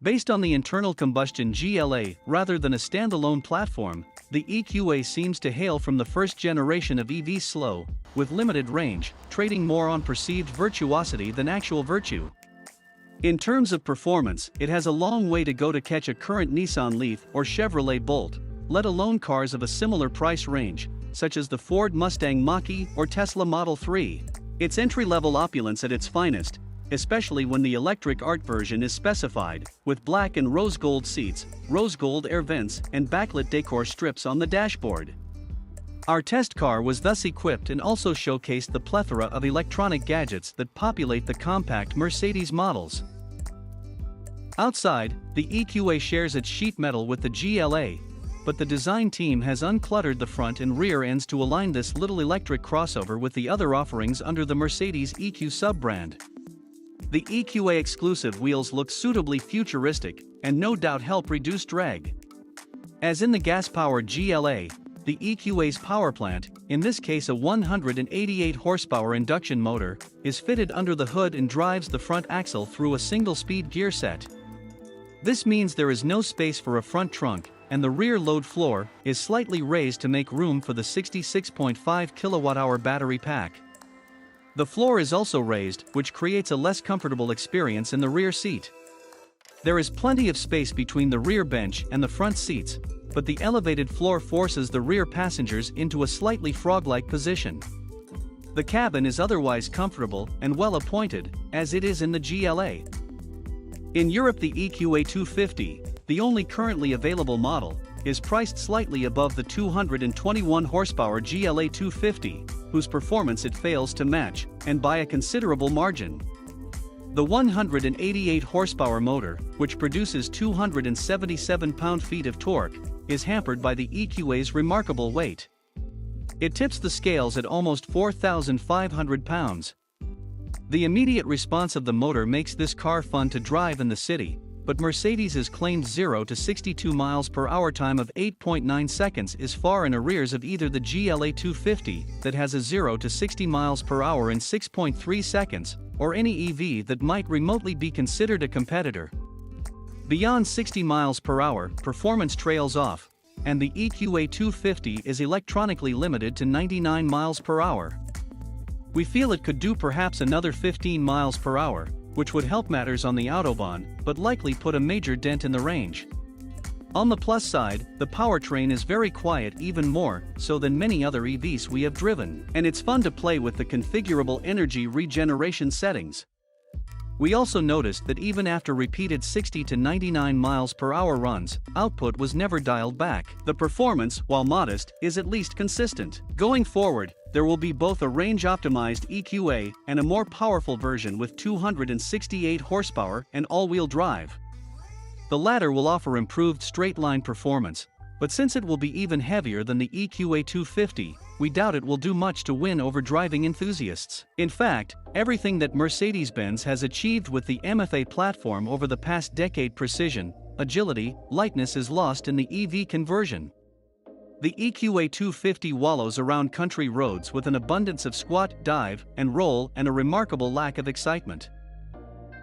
Based on the internal combustion GLA rather than a standalone platform, the EQA seems to hail from the first generation of EV slow, with limited range, trading more on perceived virtuosity than actual virtue. In terms of performance, it has a long way to go to catch a current Nissan Leaf or Chevrolet Bolt, let alone cars of a similar price range, such as the Ford Mustang Mach-E or Tesla Model 3. It's entry-level opulence at its finest, especially when the electric Art version is specified, with black and rose gold seats, rose gold air vents, and backlit decor strips on the dashboard. Our test car was thus equipped and also showcased the plethora of electronic gadgets that populate the compact Mercedes models. Outside, the EQA shares its sheet metal with the GLA, but the design team has uncluttered the front and rear ends to align this little electric crossover with the other offerings under the Mercedes EQ sub-brand. The EQA exclusive wheels look suitably futuristic and no doubt help reduce drag. As in the gas-powered GLA, the EQA's power plant, in this case a 188 horsepower induction motor, is fitted under the hood and drives the front axle through a single-speed gear set. This means there is no space for a front trunk, and the rear load floor is slightly raised to make room for the 66.5 kWh battery pack. The floor is also raised, which creates a less comfortable experience in the rear seat. There is plenty of space between the rear bench and the front seats, but the elevated floor forces the rear passengers into a slightly frog-like position. The cabin is otherwise comfortable and well appointed, as it is in the GLA. In Europe, the EQA 250, the only currently available model, is priced slightly above the 221 horsepower GLA 250, whose performance it fails to match, and by a considerable margin. The 188 horsepower motor, which produces 277 pound-feet of torque, is hampered by the EQA's remarkable weight. It tips the scales at almost 4,500 pounds. The immediate response of the motor makes this car fun to drive in the city, but Mercedes' claimed 0 to 62 miles per hour time of 8.9 seconds is far in arrears of either the GLA 250, that has a 0 to 60 miles per hour in 6.3 seconds, or any EV that might remotely be considered a competitor. Beyond 60 miles per hour, performance trails off, and the EQA 250 is electronically limited to 99 miles per hour. We feel it could do perhaps another 15 miles per hour, which would help matters on the Autobahn, but likely put a major dent in the range. On the plus side, the powertrain is very quiet, even more so than many other EVs we have driven, and it's fun to play with the configurable energy regeneration settings. We also noticed that even after repeated 60 to 99 miles per hour runs, output was never dialed back. The performance, while modest, is at least consistent. Going forward, there will be both a range-optimized EQA and a more powerful version with 268 horsepower and all-wheel drive. The latter will offer improved straight-line performance, but since it will be even heavier than the EQA 250, we doubt it will do much to win over driving enthusiasts. In fact, everything that Mercedes-Benz has achieved with the MFA platform over the past decade, precision, agility, lightness, is lost in the EV conversion. The EQA 250 wallows around country roads with an abundance of squat, dive, and roll, and a remarkable lack of excitement.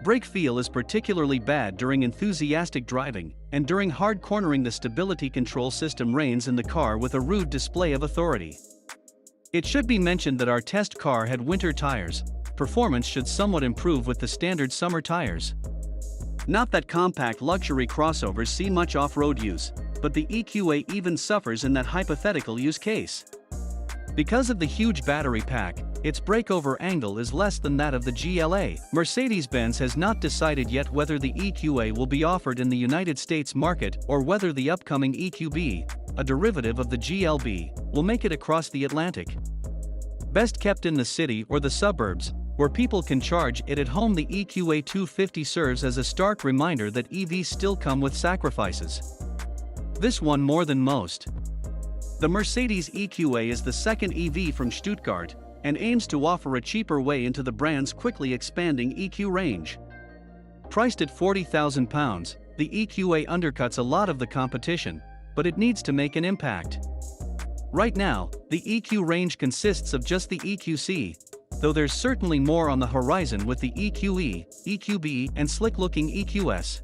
Brake feel is particularly bad during enthusiastic driving, and during hard cornering the stability control system reigns in the car with a rude display of authority. It should be mentioned that our test car had winter tires. Performance should somewhat improve with the standard summer tires. Not that compact luxury crossovers see much off-road use, but the EQA even suffers in that hypothetical use case. Because of the huge battery pack, its breakover angle is less than that of the GLA. Mercedes-Benz has not decided yet whether the EQA will be offered in the United States market or whether the upcoming EQB, a derivative of the GLB, will make it across the Atlantic. Best kept in the city or the suburbs, where people can charge it at home, the EQA 250 serves as a stark reminder that EVs still come with sacrifices. This one more than most. The Mercedes EQA is the second EV from Stuttgart, and aims to offer a cheaper way into the brand's quickly expanding EQ range. Priced at £40,000, the EQA undercuts a lot of the competition, but it needs to make an impact. Right now, the EQ range consists of just the EQC, though there's certainly more on the horizon with the EQE, EQB, and slick-looking EQS.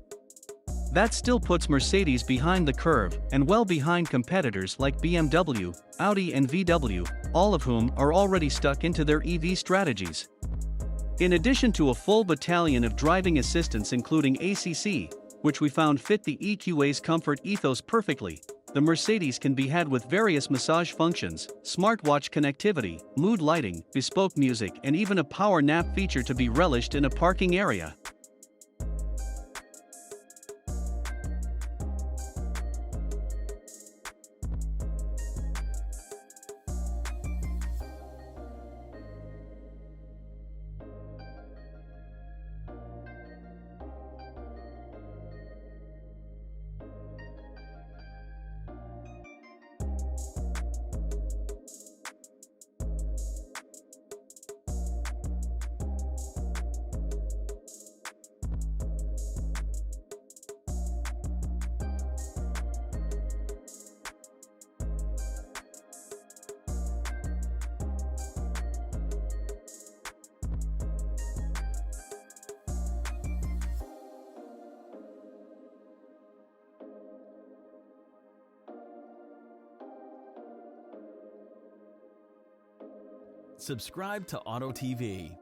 That still puts Mercedes behind the curve and well behind competitors like BMW, Audi and VW, all of whom are already stuck into their EV strategies. In addition to a full battalion of driving assistants including ACC, which we found fit the EQA's comfort ethos perfectly, the Mercedes can be had with various massage functions, smartwatch connectivity, mood lighting, bespoke music and even a power nap feature to be relished in a parking area. Subscribe to Auto TV.